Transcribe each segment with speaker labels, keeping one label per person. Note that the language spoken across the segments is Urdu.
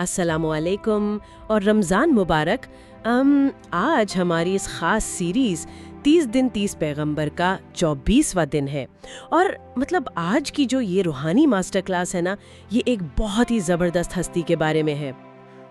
Speaker 1: السلام علیکم اور رمضان مبارک۔ آج ہماری اس خاص سیریز 30 دن 30 پیغمبر کا 24واں دن ہے، اور آج کی جو یہ روحانی ماسٹر کلاس ہے نا، یہ ایک بہت ہی زبردست ہستی کے بارے میں ہے۔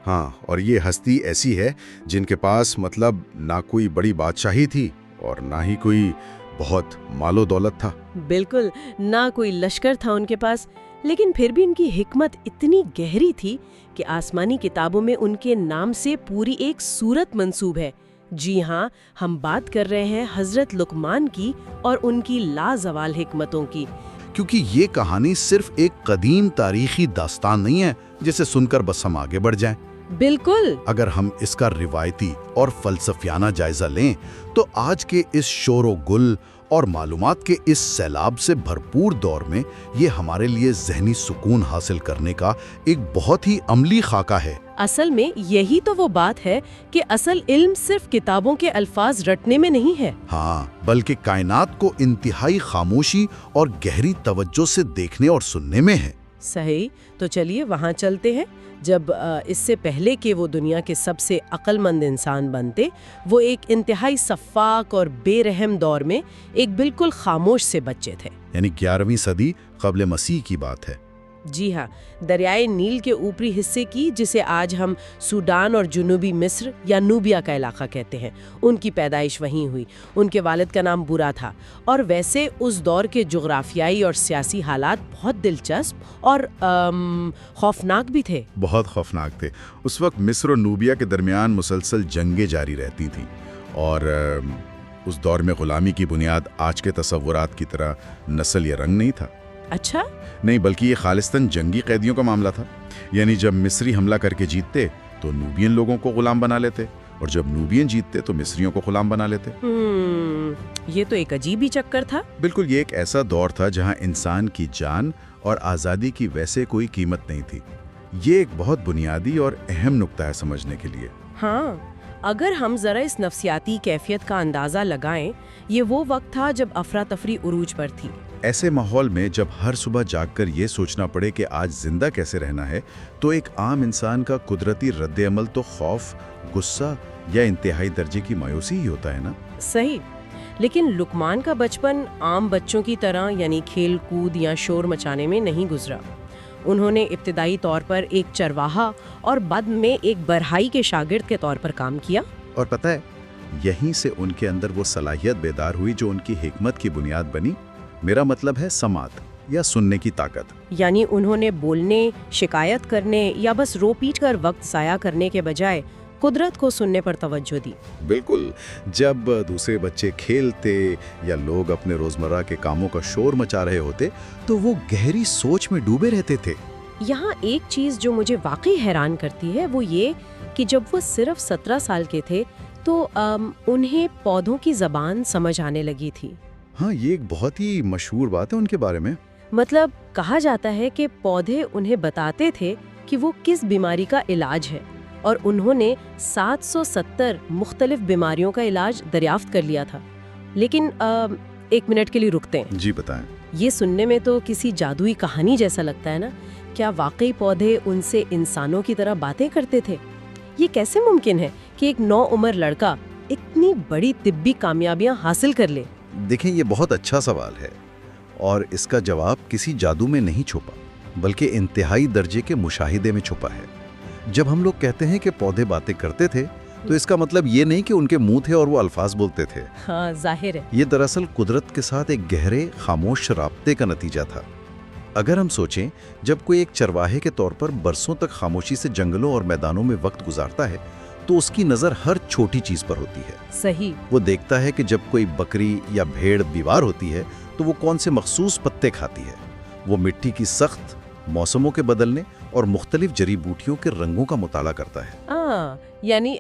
Speaker 2: ہاں، اور یہ ہستی ایسی ہے جن کے پاس نہ کوئی بڑی بادشاہی تھی اور نہ ہی کوئی بہت مال و دولت تھا۔
Speaker 1: بالکل، نہ کوئی لشکر تھا ان کے پاس، لیکن پھر بھی ان کی حکمت اتنی گہری تھی کہ آسمانی کتابوں میں ان کے نام سے پوری ایک سورت منسوب ہے۔ جی ہاں، ہم بات کر رہے ہیں حضرت لقمان کی اور ان کی لازوال حکمتوں کی۔
Speaker 2: کیونکہ یہ کہانی صرف ایک قدیم تاریخی داستان نہیں ہے جسے سن کر بس ہم آگے بڑھ جائیں۔
Speaker 1: بالکل،
Speaker 2: اگر ہم اس کا روایتی اور فلسفیانہ جائزہ لیں تو آج کے اس شور و گل اور معلومات کے اس سیلاب سے بھرپور دور میں یہ ہمارے لیے ذہنی سکون حاصل کرنے کا ایک بہت ہی عملی خاکہ ہے۔
Speaker 1: اصل میں یہی تو وہ بات ہے کہ اصل علم صرف کتابوں کے الفاظ رٹنے میں نہیں ہے،
Speaker 2: ہاں، بلکہ کائنات کو انتہائی خاموشی اور گہری توجہ سے دیکھنے اور سننے میں ہے۔
Speaker 1: صحیح، تو چلیے وہاں چلتے ہیں۔ جب اس سے پہلے کہ وہ دنیا کے سب سے عقل مند انسان بنتے، وہ ایک انتہائی سفاک اور بے رحم دور میں ایک بالکل خاموش سے بچے تھے۔
Speaker 2: یعنی 11ویں صدی قبل مسیح کی بات ہے۔
Speaker 1: جی ہاں، دریائے نیل کے اوپری حصے کی، جسے آج ہم سوڈان اور جنوبی مصر یا نوبیا کا علاقہ کہتے ہیں، ان کی پیدائش وہیں ہوئی۔ ان کے والد کا نام برا تھا، اور ویسے اس دور کے جغرافیائی اور سیاسی حالات بہت دلچسپ اور خوفناک بھی تھے۔
Speaker 2: بہت خوفناک تھے۔ اس وقت مصر اور نوبیا کے درمیان مسلسل جنگیں جاری رہتی تھیں، اور اس دور میں غلامی کی بنیاد آج کے تصورات کی طرح نسل یا رنگ نہیں تھا۔
Speaker 1: اچھا؟
Speaker 2: نہیں، بلکہ یہ خالصتاً جنگی قیدیوں کا معاملہ تھا۔ یعنی جب مصری حملہ کر کے جیتتے تو نوبین لوگوں کو غلام بنا لیتے، اور جب نوبین جیتتے تو مصریوں کو غلام بنا لیتے۔
Speaker 1: یہ تو ایک عجیب ہی چکر تھا۔
Speaker 2: بالکل، یہ ایک ایسا دور تھا جہاں انسان کی جان اور آزادی کی ویسے کوئی قیمت نہیں تھی۔ یہ ایک بہت بنیادی اور اہم نقطہ ہے سمجھنے کے لیے۔
Speaker 1: ہاں، اگر ہم ذرا اس نفسیاتی کیفیت کا اندازہ لگائیں، یہ وہ وقت تھا جب افراتفری عروج پر تھی۔
Speaker 2: ایسے ماحول میں جب ہر صبح جاگ کر یہ سوچنا پڑے کہ آج زندہ کیسے رہنا ہے، تو ایک عام انسان کا قدرتی رد عمل تو خوف، غصہ یا انتہائی درجے کی مایوسی ہی ہوتا ہے نا۔
Speaker 1: صحیح، لیکن لقمان کا بچپن عام بچوں کی طرح یعنی کھیل کود یا شور مچانے میں نہیں گزرا۔ انہوں نے ابتدائی طور پر ایک چرواہا اور بعد میں ایک برہائی کے شاگرد کے طور پر کام کیا۔
Speaker 2: اور پتہ ہے، یہیں سے ان کے اندر وہ صلاحیت بیدار ہوئی جو ان کی حکمت کی بنیاد بنی۔ میرا مطلب ہے سماعت یا سننے کی طاقت۔
Speaker 1: یعنی انہوں نے بولنے، شکایت کرنے یا بس رو پیٹ کر وقت ضائع کرنے کے بجائے قدرت کو سننے پر توجہ دی۔
Speaker 2: بالکل، جب دوسرے بچے کھیلتے یا لوگ اپنے روزمرہ کے کاموں کا شور مچا رہے ہوتے تو وہ گہری سوچ میں ڈوبے رہتے تھے۔
Speaker 1: یہاں ایک چیز جو مجھے واقعی حیران کرتی ہے وہ یہ کہ جب وہ صرف 17 سال کے تھے تو انہیں پودوں کی زبان سمجھ آنے لگی تھی۔
Speaker 2: ہاں، یہ ایک بہت ہی مشہور بات ہے ان کے بارے میں۔
Speaker 1: کہا جاتا ہے کہ پودے انہیں بتاتے تھے کہ وہ کس بیماری کا علاج ہے، اور انہوں نے 770 مختلف بیماریوں کا علاج دریافت کر لیا تھا۔ لیکن ایک منٹ کے لیے رکتے ہیں۔
Speaker 2: جی بتائیں۔
Speaker 1: یہ سننے میں تو کسی جادوئی کہانی جیسا لگتا ہے نا؟ کیا واقعی پودے ان سے انسانوں کی طرح باتیں کرتے تھے؟ یہ کیسے ممکن ہے کہ ایک نوعمر لڑکا اتنی بڑی طبی کامیابیاں حاصل کر لے؟
Speaker 2: دیکھیں، یہ بہت اچھا سوال ہے، اور اس کا جواب کسی جادو میں نہیں چھپا، بلکہ انتہائی درجے کے مشاہدے میں چھپا ہے۔ جب ہم لوگ کہتے ہیں کہ پودے باتیں کرتے تھے تو اس کا مطلب یہ نہیں کہ ان کے منہ تھے اور وہ الفاظ بولتے تھے۔
Speaker 1: ہاں، ظاہر ہے۔
Speaker 2: یہ دراصل قدرت کے ساتھ ایک گہرے خاموش رابطے کا نتیجہ تھا۔ اگر ہم سوچیں، جب کوئی ایک چرواہے کے طور پر برسوں تک خاموشی سے جنگلوں اور میدانوں میں وقت گزارتا ہے تو اس کی نظر ہر چھوٹی چیز پر ہوتی ہے۔
Speaker 1: صحیح۔
Speaker 2: وہ دیکھتا ہے کہ جب کوئی بکری یا بھیڑ بیمار ہوتی ہے تو وہ کون سے مخصوص پتے کھاتی ہے۔ وہ مٹی کی سخت، موسموں کے بدلنے اور مختلف جڑی بوٹیوں کے رنگوں کا مطالعہ کرتا ہے۔
Speaker 1: یعنی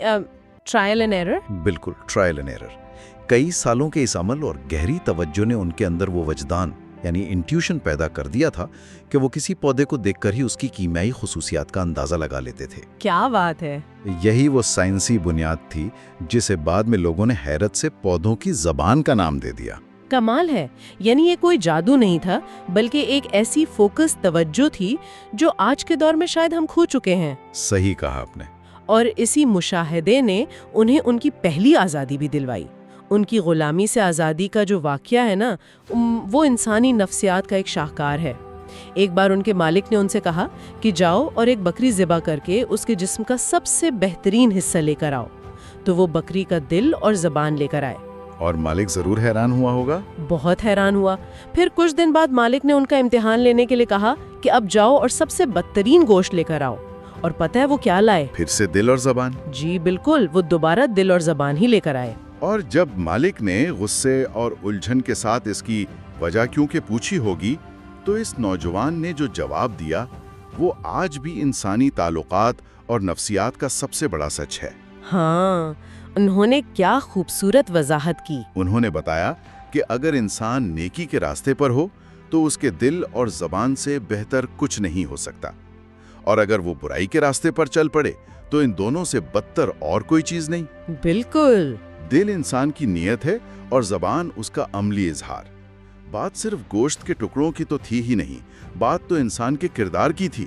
Speaker 1: ٹرائل اینڈ ایرر۔
Speaker 2: بالکل، ٹرائل اینڈ ایرر۔ کئی سالوں کے اس عمل اور گہری توجہ نے ان کے اندر وہ وجدان یعنی انٹیوشن پیدا کر دیا تھا کہ وہ کسی پودے کو دیکھ کر ہی اس کی کیمیائی خصوصیات کا اندازہ لگا لیتے تھے۔
Speaker 1: کیا بات ہے!
Speaker 2: یہی وہ سائنسی بنیاد تھی جسے بعد میں لوگوں نے حیرت سے پودوں کی زبان کا نام دے دیا۔
Speaker 1: کمال ہے، یعنی یہ کوئی جادو نہیں تھا بلکہ ایک ایسی فوکس توجہ تھی جو آج کے دور میں شاید ہم کھو چکے ہیں۔
Speaker 2: صحیح کہا آپ نے۔
Speaker 1: اور اسی مشاہدے نے انہیں ان کی پہلی آزادی بھی دلوائی۔ ان کی غلامی سے آزادی کا جو واقعہ ہے نا، وہ انسانی نفسیات کا ایک شاہکار ہے۔ ایک بار ان کے مالک نے ان سے کہا کہ جاؤ اور ایک بکری ذبح کر کے اس کے جسم کا سب سے بہترین حصہ لے کر آؤ۔ تو وہ بکری کا دل اور زبان لے کر آئے۔
Speaker 2: اور مالک ضرور حیران ہوا ہوگا۔
Speaker 1: بہت حیران ہوا۔ پھر کچھ دن بعد مالک نے ان کا امتحان لینے کے لیے کہا کہ اب جاؤ اور سب سے بدترین گوشت لے کر آؤ۔ اور پتہ ہے وہ کیا لائے؟
Speaker 2: پھر سے دل اور زبان؟
Speaker 1: جی بالکل، وہ دوبارہ دل اور زبان ہی لے کر آئے۔
Speaker 2: اور جب مالک نے غصے اور الجھن کے ساتھ اس کی وجہ کیوں کہ پوچھی ہوگی، تو اس نوجوان نے جو جواب دیا وہ آج بھی انسانی تعلقات اور نفسیات کا سب سے بڑا سچ ہے۔
Speaker 1: ہاں، انہوں نے کیا خوبصورت وضاحت کی۔
Speaker 2: انہوں نے بتایا کہ اگر انسان نیکی کے راستے پر ہو تو اس کے دل اور زبان سے بہتر کچھ نہیں ہو سکتا، اور اگر وہ برائی کے راستے پر چل پڑے تو ان دونوں سے بدتر اور کوئی چیز نہیں۔
Speaker 1: بالکل۔
Speaker 2: دل انسان کی نیت ہے اور زبان اس کا عملی اظہار۔ بات صرف گوشت کے ٹکڑوں کی تو تھی ہی نہیں، بات تو انسان کے کردار کی تھی۔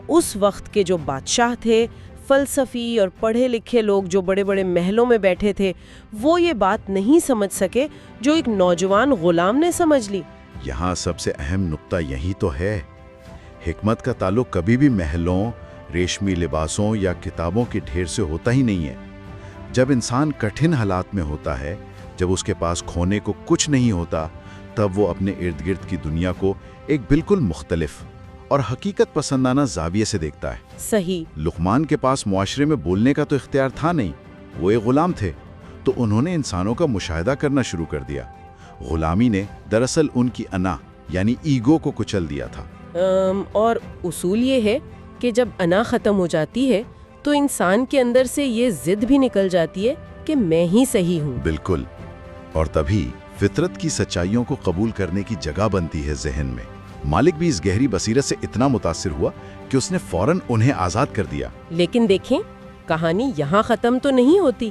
Speaker 1: اس وقت کے جو بادشاہ تھے، فلسفی اور پڑھے لکھے لوگ جو بڑے بڑے محلوں میں بیٹھے تھے، وہ یہ بات نہیں سمجھ سکے جو ایک نوجوان غلام نے سمجھ لی۔
Speaker 2: یہاں سب سے اہم نقطہ یہی تو ہے، حکمت کا تعلق کبھی بھی محلوں، ریشمی لباسوں یا کتابوں کے ڈھیر سے ہوتا ہی نہیں ہے۔ جب انسان کٹھن حالات میں ہوتا ہے، جب اس کے پاس کھونے کو کچھ نہیں ہوتا، تب وہ اپنے ارد گرد کی دنیا کو ایک بالکل مختلف اور حقیقت پسندانہ زاویے سے دیکھتا ہے۔
Speaker 1: صحیح۔
Speaker 2: لقمان کے پاس معاشرے میں بولنے کا تو اختیار تھا نہیں، وہ ایک غلام تھے، تو انہوں نے انسانوں کا مشاہدہ کرنا شروع کر دیا۔ غلامی نے دراصل ان کی انا یعنی ایگو کو کچل دیا تھا۔
Speaker 1: اور اصول یہ ہے کہ جب انا ختم ہو جاتی ہے تو انسان کے اندر سے یہ ضد بھی نکل جاتی ہے کہ میں ہی صحیح ہوں۔
Speaker 2: بالکل، اور تبھی فطرت کی سچائیوں کو قبول کرنے کی جگہ بنتی ہے ذہن میں۔ مالک بھی اس گہری بصیرت سے اتنا متاثر ہوا کہ اس نے فوراً انہیں آزاد کر دیا۔
Speaker 1: لیکن دیکھیں، کہانی یہاں ختم تو نہیں ہوتی۔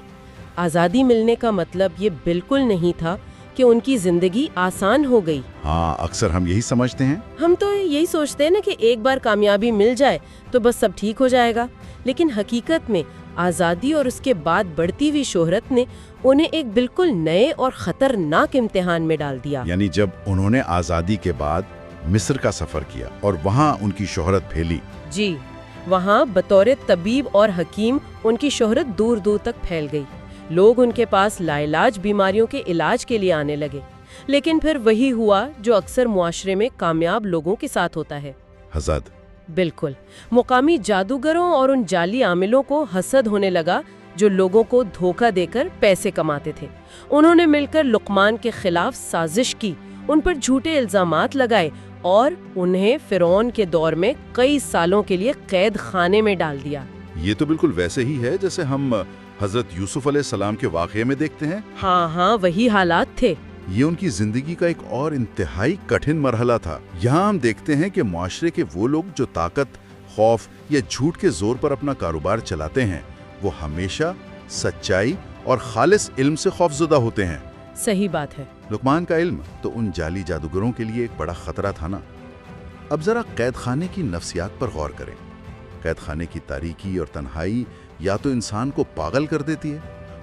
Speaker 1: آزادی ملنے کا مطلب یہ بالکل نہیں تھا کہ ان کی زندگی آسان ہو گئی۔
Speaker 2: ہاں، اکثر ہم یہی سمجھتے ہیں۔
Speaker 1: ہم تو یہی سوچتے ہیں نا کہ ایک بار کامیابی مل جائے تو بس سب ٹھیک ہو جائے گا، لیکن حقیقت میں آزادی اور اس کے بعد بڑھتی ہوئی شہرت نے انہیں ایک بالکل نئے اور خطرناک امتحان میں ڈال دیا۔
Speaker 2: یعنی جب انہوں نے آزادی کے بعد مصر کا سفر کیا اور وہاں ان کی شہرت پھیلی۔
Speaker 1: جی، وہاں بطور طبیب اور حکیم ان کی شہرت دور دور تک پھیل گئی۔ لوگ ان کے پاس لاعلاج بیماریوں کے علاج کے لیے آنے لگے۔ لیکن پھر وہی ہوا جو اکثر معاشرے میں کامیاب لوگوں کے ساتھ ہوتا ہے۔
Speaker 2: حسد۔
Speaker 1: بالکل، مقامی جادوگروں اور ان جعلی عاملوں کو حسد ہونے لگا جو لوگوں کو دھوکہ دے کر پیسے کماتے تھے۔ انہوں نے مل کر لقمان کے خلاف سازش کی، ان پر جھوٹے الزامات لگائے اور انہیں فرعون کے دور میں کئی سالوں کے لیے قید خانے میں ڈال دیا۔
Speaker 2: یہ تو بالکل ویسے ہی ہے جیسے ہم حضرت یوسف علیہ السلام کے واقعے میں دیکھتے ہیں۔
Speaker 1: ہاں، وہی حالات تھے۔
Speaker 2: یہ ان کی زندگی کا ایک اور انتہائی کٹھن مرحلہ تھا۔ یہاں ہم دیکھتے ہیں کہ معاشرے کے وہ لوگ جو طاقت، خوف یا جھوٹ کے زور پر اپنا کاروبار چلاتے ہیں، وہ ہمیشہ سچائی اور خالص علم سے خوفزدہ ہوتے ہیں۔
Speaker 1: صحیح بات ہے۔
Speaker 2: لقمان کا علم تو ان جعلی جادوگروں کے لیے ایک بڑا خطرہ تھا نا۔ اب ذرا قید خانے کی نفسیات پر غور کریں۔ قید خانے کی تاریکی اور تنہائی یا تو انسان کو پاگل کر دیتی ہے،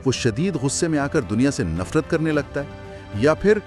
Speaker 2: وہ شدید غصے میں آ کر دنیا سے نفرت کرنے لگتا ہے، یا پھر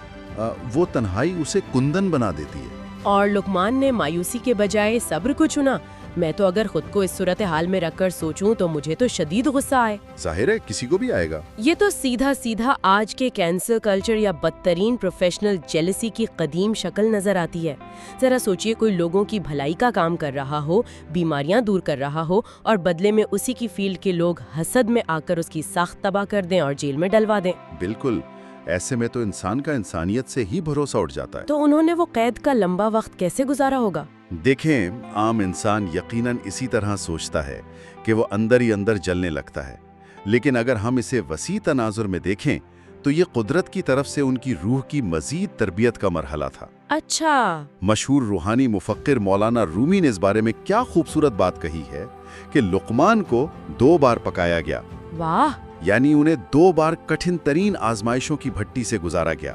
Speaker 2: وہ تنہائی اسے کندن بنا دیتی ہے۔
Speaker 1: اور لقمان نے مایوسی کے بجائے صبر کو چنا۔ میں تو اگر خود کو اس صورتحال میں رکھ کر سوچوں تو مجھے تو شدید غصہ آئے۔
Speaker 2: ظاہر ہے کسی کو بھی آئے گا۔
Speaker 1: یہ تو سیدھا آج کے کینسر کلچر یا بدترین پروفیشنل جیلسی کی قدیم شکل نظر آتی ہے۔ ذرا سوچئے، کوئی لوگوں کی بھلائی کا کام کر رہا ہو، بیماریاں دور کر رہا ہو، اور بدلے میں اسی کی فیلڈ کے لوگ حسد میں آ کر اس کی ساخت تباہ کر دیں اور جیل میں ڈلوا دیں۔
Speaker 2: بالکل، ایسے میں تو انسان کا انسانیت سے ہی بھروسہ اٹھ جاتا ہے۔
Speaker 1: تو انہوں نے وہ قید کا لمبا وقت کیسے گزارا ہوگا؟
Speaker 2: دیکھیں، عام انسان یقیناً اسی طرح سوچتا ہے کہ وہ اندر ہی اندر جلنے لگتا ہے، لیکن اگر ہم اسے وسیع تناظر میں دیکھیں تو یہ قدرت کی طرف سے ان کی روح کی مزید تربیت کا مرحلہ تھا۔
Speaker 1: اچھا۔
Speaker 2: مشہور روحانی مفکر مولانا رومی نے اس بارے میں کیا خوبصورت بات کہی ہے کہ لقمان کو 2 بار پکایا گیا۔
Speaker 1: واہ!
Speaker 2: یعنی انہیں 2 بار کٹھن ترین آزمائشوں کی بھٹی سے گزارا گیا۔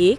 Speaker 1: 1,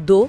Speaker 1: 2,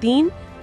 Speaker 1: 3,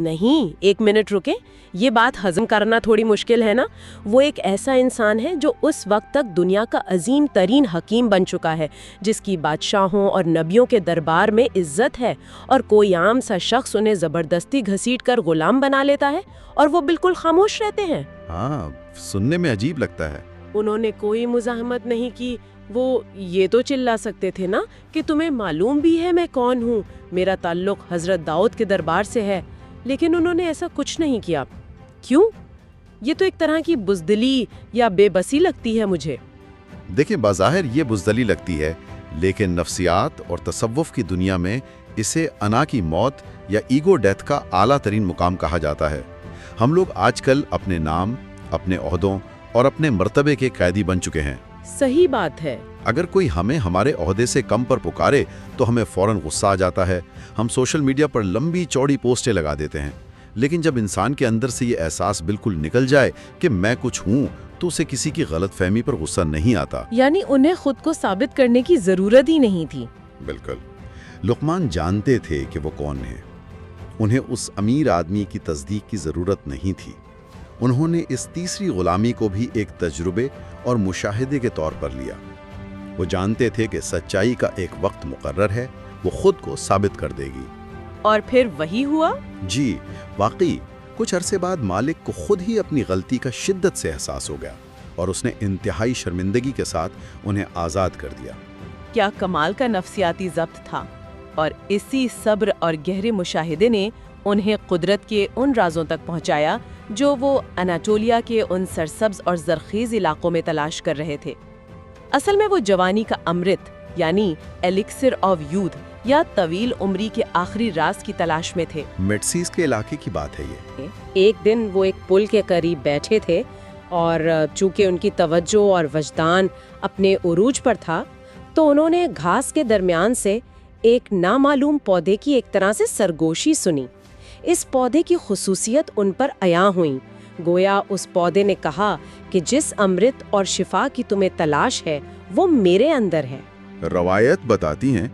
Speaker 1: نہیں، 1 منٹ رکیں، یہ بات ہضم کرنا تھوڑی مشکل ہے نا۔ وہ ایک ایسا انسان ہے جو اس وقت تک دنیا کا عظیم ترین حکیم بن چکا ہے، جس کی بادشاہوں اور نبیوں کے دربار میں عزت ہے، اور کوئی عام سا شخص انہیں زبردستی گھسیٹ کر غلام بنا لیتا ہے اور وہ بالکل خاموش رہتے ہیں۔
Speaker 2: ہاں، سننے میں عجیب لگتا ہے۔
Speaker 1: انہوں نے کوئی مزاحمت نہیں کی۔ وہ یہ تو چلا سکتے تھے نا کہ تمہیں معلوم بھی ہے میں کون ہوں، میرا تعلق حضرت داؤد کے دربار سے ہے، لیکن انہوں نے ایسا کچھ نہیں کیا۔ کیوں؟ یہ تو ایک طرح کی بزدلی یا بے بسی لگتی ہے مجھے۔
Speaker 2: دیکھیں، بظاہر یہ بزدلی لگتی ہے، لیکن نفسیات اور تصوف کی دنیا میں اسے انا کی موت یا ایگو ڈیتھ کا اعلیٰ ترین مقام کہا جاتا ہے۔ ہم لوگ آج کل اپنے نام، اپنے عہدوں اور اپنے مرتبے کے قیدی بن چکے ہیں۔
Speaker 1: صحیح بات ہے۔
Speaker 2: اگر کوئی ہمیں ہمارے عہدے سے کم پر پکارے تو ہمیں فوراً غصہ آ جاتا ہے۔ ہم سوشل میڈیا پر لمبی چوڑی پوسٹیں لگا دیتے ہیں، لیکن جب انسان کے اندر سے یہ احساس بالکل نکل جائے کہ میں کچھ ہوں، تو اسے کسی کی غلط فہمی پر غصہ نہیں آتا۔
Speaker 1: یعنی انہیں خود کو ثابت کرنے کی ضرورت ہی نہیں تھی۔
Speaker 2: بالکل۔ لقمان جانتے تھے کہ وہ کون ہیں۔ انہیں اس امیر آدمی کی تصدیق کی ضرورت نہیں تھی۔ انہوں نے اس تیسری غلامی کو بھی ایک تجربے اور مشاہدے کے طور پر لیا۔ وہ جانتے تھے کہ سچائی کا ایک وقت مقرر ہے، وہ خود کو ثابت کر دے گی۔
Speaker 1: اور پھر وہی ہوا؟
Speaker 2: جی، واقعی کچھ عرصے بعد مالک کو خود ہی اپنی غلطی کا شدت سے احساس ہو گیا، اور اس نے انتہائی شرمندگی کے ساتھ انہیں آزاد کر دیا۔
Speaker 3: کیا کمال کا نفسیاتی ضبط تھا! اور اسی صبر اور گہرے مشاہدے نے انہیں قدرت کے ان رازوں تک پہنچایا جو وہ اناٹولیا کے ان سرسبز اور زرخیز علاقوں میں تلاش کر رہے تھے۔ اصل میں وہ جوانی کا امرت، یعنی ایلکسر آف یوتھ یا طویل عمری کے آخری راز کی تلاش میں تھے۔
Speaker 2: میڈسیز کے علاقے کی بات ہے یہ۔
Speaker 1: ایک دن وہ ایک پل کے قریب بیٹھے تھے، اور چونکہ ان کی توجہ اور وجدان اپنے عروج پر تھا، تو انہوں نے گھاس کے درمیان سے ایک نامعلوم پودے کی ایک طرح سے سرگوشی سنی۔ اس پودے کی خصوصیت ان پر عیاں ہوئیں، گویا اس پودے نے کہا کہ جس امرت اور شفا کی تمہیں تلاش ہے وہ میرے اندر ہے۔
Speaker 2: روایت بتاتی ہیں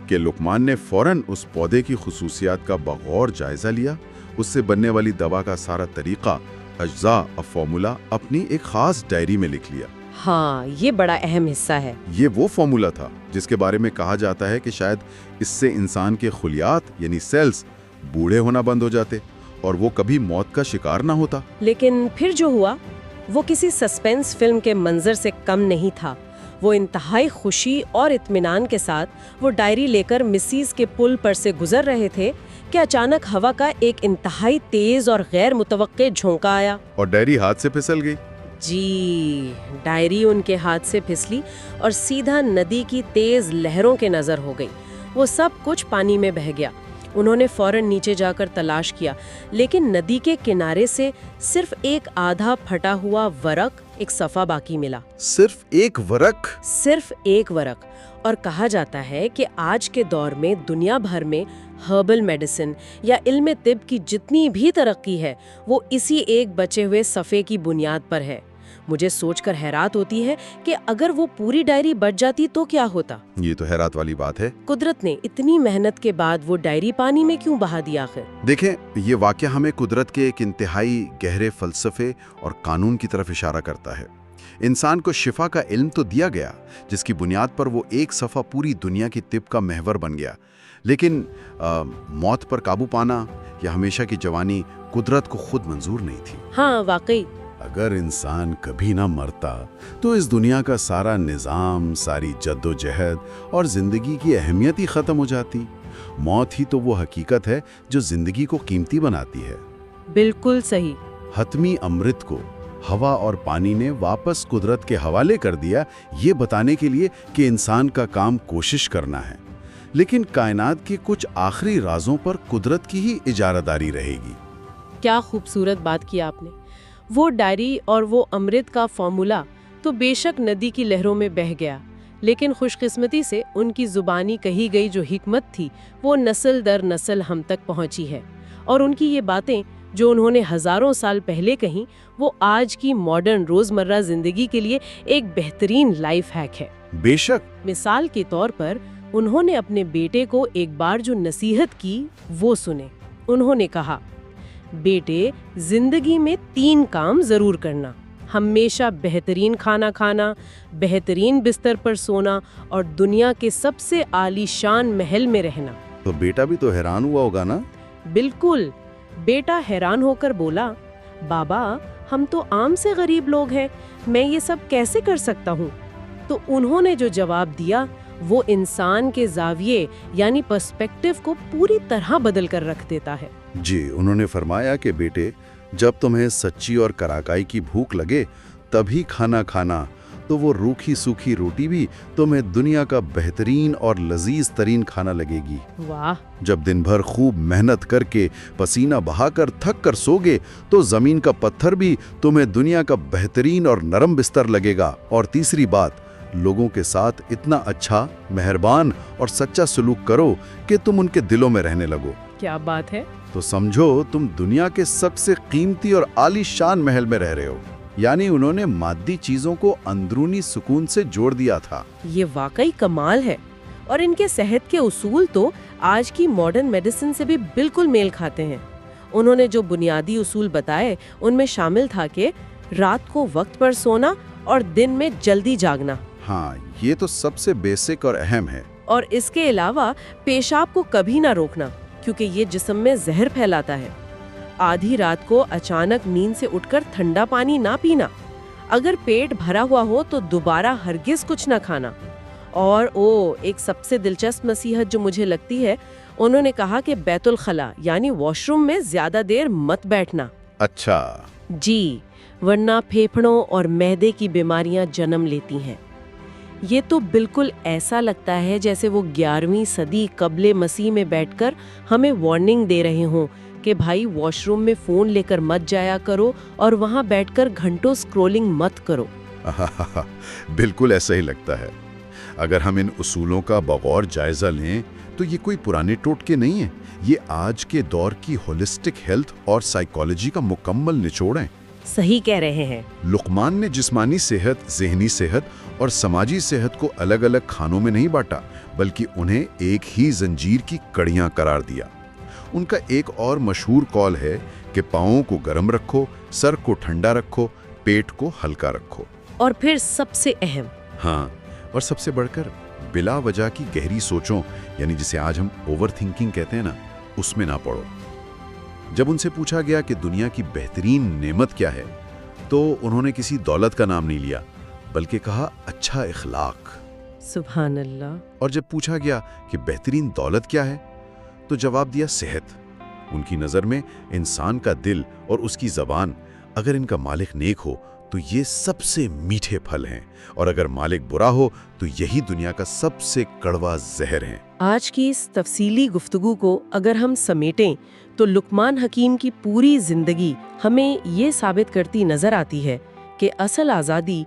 Speaker 2: کہ لقمان نے فوراً اس پودے کی خصوصیات کا بغور جائزہ لیا، اس سے بننے والی دوا کا سارا طریقہ، اجزاء اور فارمولا اپنی ایک خاص ڈائری میں لکھ لیا۔
Speaker 1: ہاں، یہ بڑا اہم حصہ ہے۔
Speaker 2: یہ وہ فارمولا تھا جس کے بارے میں کہا جاتا ہے کہ شاید اس سے انسان کے خلیات یعنی سیلز بوڑھے ہونا بند ہو جاتے اور وہ کبھی موت کا شکار نہ ہوتا۔
Speaker 1: لیکن پھر جو ہوا وہ کسی سسپینس فلم کے منظر سے کم نہیں تھا۔ وہ انتہائی خوشی اور اطمینان کے ساتھ وہ ڈائری لے کر مسیز کے پل پر سے گزر رہے تھے کہ اچانک ہوا کا ایک انتہائی تیز اور غیر متوقع جھونکا آیا،
Speaker 2: اور ڈائری ہاتھ سے پھسل گئی۔
Speaker 1: جی، ڈائری ان کے ہاتھ سے پھسلی اور سیدھا ندی کی تیز لہروں کے نظر ہو گئی۔ وہ سب کچھ پانی میں بہہ گیا۔ انہوں نے فوراً نیچے جا کر تلاش کیا، لیکن ندی کے کنارے سے صرف ایک آدھا پھٹا ہوا ورق، ایک صفحہ باقی ملا۔
Speaker 2: صرف ایک ورق؟
Speaker 1: صرف ایک ورق۔ اور کہا جاتا ہے کہ آج کے دور میں دنیا بھر میں ہربل میڈیسن یا علم طب کی جتنی بھی ترقی ہے وہ اسی ایک بچے ہوئے صفحے کی بنیاد پر ہے۔ مجھے سوچ کر حیرت ہوتی ہے کہ اگر وہ پوری ڈائری بچ جاتی تو کیا ہوتا؟
Speaker 2: یہ تو حیرت والی بات ہے۔
Speaker 1: قدرت نے اتنی محنت کے بعد وہ ڈائری پانی میں کیوں بہا دیا آخر؟
Speaker 2: دیکھیں، یہ واقعہ ہمیں قدرت کے ایک انتہائی گہرے فلسفے اور قانون کی طرف اشارہ کرتا ہے۔ انسان کو شفا کا علم تو دیا گیا، جس کی بنیاد پر وہ ایک صفحہ پوری دنیا کی طب کا محور بن گیا، لیکن موت پر قابو پانا یا ہمیشہ کی جوانی قدرت کو خود منظور نہیں تھی۔
Speaker 1: ہاں، واقعی۔
Speaker 2: اگر انسان کبھی نہ مرتا تو اس دنیا کا سارا نظام، ساری جد و جہد اور زندگی کی اہمیت ہی ختم ہو جاتی۔ موت ہی تو وہ حقیقت ہے جو زندگی کو قیمتی بناتی ہے۔
Speaker 1: بالکل صحیح۔
Speaker 2: حتمی امرت کو ہوا اور پانی نے واپس قدرت کے حوالے کر دیا، یہ بتانے کے لیے کہ انسان کا کام کوشش کرنا ہے، لیکن کائنات کے کچھ آخری رازوں پر قدرت کی ہی اجارہ داری رہے گی۔
Speaker 1: کیا خوبصورت بات کی آپ نے۔ وہ ڈائری اور وہ امرت کا فارمولا تو بے شک ندی کی لہروں میں بہہ گیا، لیکن خوش قسمتی سے ان کی زبانی کہی گئی جو حکمت تھی وہ نسل در نسل ہم تک پہنچی ہے، اور ان کی یہ باتیں جو انہوں نے ہزاروں سال پہلے کہیں وہ آج کی ماڈرن روزمرہ زندگی کے لیے ایک بہترین لائف ہیک ہے۔
Speaker 2: بے شک۔
Speaker 1: مثال کے طور پر انہوں نے اپنے بیٹے کو ایک بار جو نصیحت کی وہ سنے۔ انہوں نے کہا، بیٹے زندگی میں 3 کام ضرور کرنا، ہمیشہ بہترین کھانا کھانا، بہترین بستر پر سونا اور دنیا کے سب سے عالی شان محل میں رہنا۔
Speaker 2: تو بیٹا بھی تو حیران ہوا ہوگا نا؟
Speaker 1: بالکل، بیٹا حیران ہو کر بولا، بابا ہم تو عام سے غریب لوگ ہیں، میں یہ سب کیسے کر سکتا ہوں؟ تو انہوں نے جو جواب دیا وہ انسان کے زاویے یعنی پرسپیکٹو کو پوری طرح بدل کر رکھ دیتا ہے۔
Speaker 2: جی، انہوں نے فرمایا کہ بیٹے جب تمہیں سچی اور کراکائی کی بھوک لگے تبھی کھانا کھانا، تو وہ روکھی سوکھی روٹی بھی تمہیں دنیا کا بہترین اور لذیذ ترین کھانا لگے گی۔
Speaker 1: واہ!
Speaker 2: جب دن بھر خوب محنت کر کے پسینہ بہا کر تھک کر سوگے تو زمین کا پتھر بھی تمہیں دنیا کا بہترین اور نرم بستر لگے گا۔ اور تیسری بات، لوگوں کے ساتھ اتنا اچھا، مہربان اور سچا سلوک کرو کہ تم ان کے دلوں میں رہنے لگو۔
Speaker 1: کیا بات ہے!
Speaker 2: تو سمجھو تم دنیا کے سب سے قیمتی اور عالی شان محل میں رہ رہے ہو۔ یعنی انہوں نے مادی چیزوں کو اندرونی سکون سے جوڑ دیا تھا۔
Speaker 1: یہ واقعی کمال ہے، اور ان کے صحت کے اصول تو آج کی ماڈرن میڈیسن سے بھی بالکل میل کھاتے ہیں۔ انہوں نے جو بنیادی اصول بتائے ان میں شامل تھا کہ رات کو وقت پر سونا اور دن میں جلدی جاگنا۔
Speaker 2: ہاں، یہ تو سب سے بیسک اور اہم ہے۔
Speaker 1: اور اس کے علاوہ پیشاب کو کبھی نہ روکنا، کیونکہ یہ جسم میں زہر پھیلاتا ہے۔ آدھی رات کو اچانک نیند سے اٹھ کر ٹھنڈا پانی نہ پینا، اگر پیٹ بھرا ہوا ہو تو دوبارہ ہرگز کچھ نہ کھانا۔ اور ایک سب سے دلچسپ نصیحت جو مجھے لگتی ہے، انہوں نے کہا کہ بیت الخلا یعنی واش روم میں زیادہ دیر مت بیٹھنا۔
Speaker 2: اچھا۔
Speaker 1: جی، ورنہ پھیپھڑوں اور معدے کی بیماریاں جنم لیتی ہیں۔ یہ تو بالکل ایسا لگتا ہے جیسے وہ 11ویں صدی قبل مسیح میں بیٹھ کر ہمیں وارننگ دے رہے ہوں کہ بھائی واش روم میں فون لے کر مت جایا کرو اور وہاں بیٹھ کر گھنٹوں سکرولنگ مت کرو۔
Speaker 2: بالکل ایسا ہی لگتا ہے۔ اگر ہم ان اصولوں کا بغور جائزہ لیں تو یہ کوئی پرانے ٹوٹکے نہیں ہیں، یہ آج کے دور کی ہولسٹک ہیلتھ اور سائیکالوجی کا مکمل نچوڑ ہیں۔
Speaker 1: صحیح کہہ رہے ہیں۔
Speaker 2: لقمان نے جسمانی صحت، ذہنی صحت اور سماجی صحت کو الگ الگ کھانوں میں نہیں بانٹا، بلکہ انہیں ایک ہی زنجیر کی کڑیاں قرار دیا۔ ان کا ایک اور مشہور قول ہے کہ پاؤں کو گرم رکھو، سر کو ٹھنڈا رکھو، پیٹ کو ہلکا رکھو،
Speaker 1: اور پھر سب سے اہم،
Speaker 2: ہاں، اور سب سے بڑھ کر بلا وجہ کی گہری سوچوں، یعنی جسے آج ہم اوور تھنکنگ کہتے ہیں نا، اس میں نہ پڑو۔ جب ان سے پوچھا گیا کہ دنیا کی بہترین نعمت کیا ہے تو انہوں نے کسی دولت کا نام نہیں لیا، بلکہ کہا اچھا اخلاق۔
Speaker 1: سبحان اللہ۔
Speaker 2: اور جب پوچھا گیا کہ بہترین دولت کیا ہے تو جواب دیا صحت۔ ان کی نظر میں انسان کا دل اور اس کی زبان، اگر ان کا مالک نیک ہو تو یہ سب سے میٹھے پھل ہیں، اور اگر مالک برا ہو تو یہی دنیا کا سب سے کڑوا زہر ہیں۔
Speaker 1: آج کی اس تفصیلی گفتگو کو اگر ہم سمیٹیں تو لقمان حکیم کی پوری زندگی ہمیں یہ ثابت کرتی نظر آتی ہے کہ اصل آزادی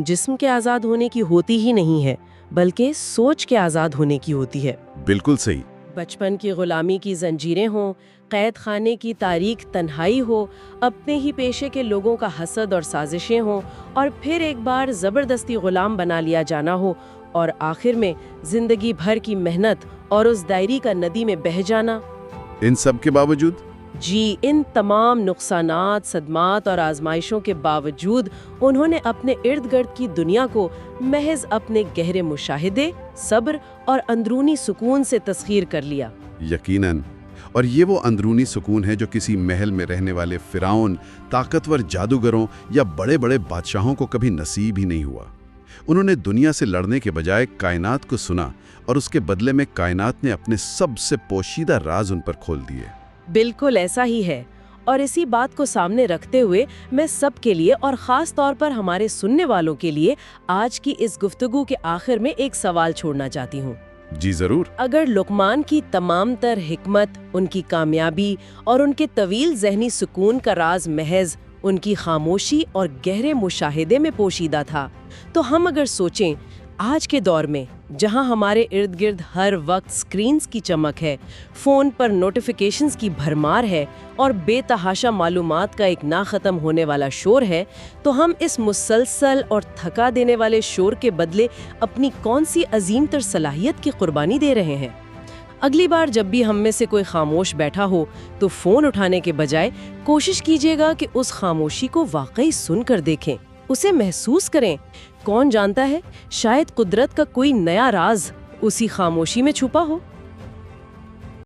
Speaker 1: جسم کے آزاد ہونے کی ہوتی ہی نہیں ہے، بلکہ سوچ کے آزاد ہونے کی ہوتی ہے۔
Speaker 2: بالکل صحیح۔
Speaker 1: بچپن کی غلامی کی زنجیریں ہوں، قید خانے کی تاریک تنہائی ہو، اپنے ہی پیشے کے لوگوں کا حسد اور سازشیں ہوں، اور پھر ایک بار زبردستی غلام بنا لیا جانا ہو، اور آخر میں زندگی بھر کی محنت اور اس دائری کا ندی میں بہہ جانا۔
Speaker 2: ان سب کے باوجود،
Speaker 1: جی، ان تمام نقصانات، صدمات اور آزمائشوں کے باوجود انہوں نے اپنے ارد گرد کی دنیا کو محض اپنے گہرے مشاہدے، صبر اور اندرونی سکون سے تسخیر کر لیا۔
Speaker 2: یقیناً، اور یہ وہ اندرونی سکون ہے جو کسی محل میں رہنے والے فرعون، طاقتور جادوگروں یا بڑے بڑے بادشاہوں کو کبھی نصیب ہی نہیں ہوا۔ انہوں نے دنیا سے لڑنے کے بجائے کائنات کو سنا، اور اس کے بدلے میں کائنات نے اپنے سب سے پوشیدہ راز ان پر کھول دیے۔
Speaker 1: بالکل ایسا ہی ہے، اور اسی بات کو سامنے رکھتے ہوئے میں سب کے لیے اور خاص طور پر ہمارے سننے والوں کے لیے آج کی اس گفتگو کے آخر میں ایک سوال چھوڑنا چاہتی ہوں۔
Speaker 2: جی ضرور۔
Speaker 1: اگر لقمان کی تمام تر حکمت، ان کی کامیابی اور ان کے طویل ذہنی سکون کا راز محض ان کی خاموشی اور گہرے مشاہدے میں پوشیدہ تھا، تو ہم اگر سوچیں آج کے دور میں جہاں ہمارے ارد گرد ہر وقت سکرینز کی چمک ہے، فون پر نوٹیفیکیشنز کی بھرمار ہے اور بے تحاشا معلومات کا ایک نہ ختم ہونے والا شور ہے، تو ہم اس مسلسل اور تھکا دینے والے شور کے بدلے اپنی کون سی عظیم تر صلاحیت کی قربانی دے رہے ہیں؟ اگلی بار جب بھی ہم میں سے کوئی خاموش بیٹھا ہو تو فون اٹھانے کے بجائے کوشش کیجیے گا کہ اس خاموشی کو واقعی سن کر دیکھیں، اسے محسوس کریں۔ کون جانتا ہے، شاید قدرت کا کوئی نیا راز اسی خاموشی میں چھپا ہو۔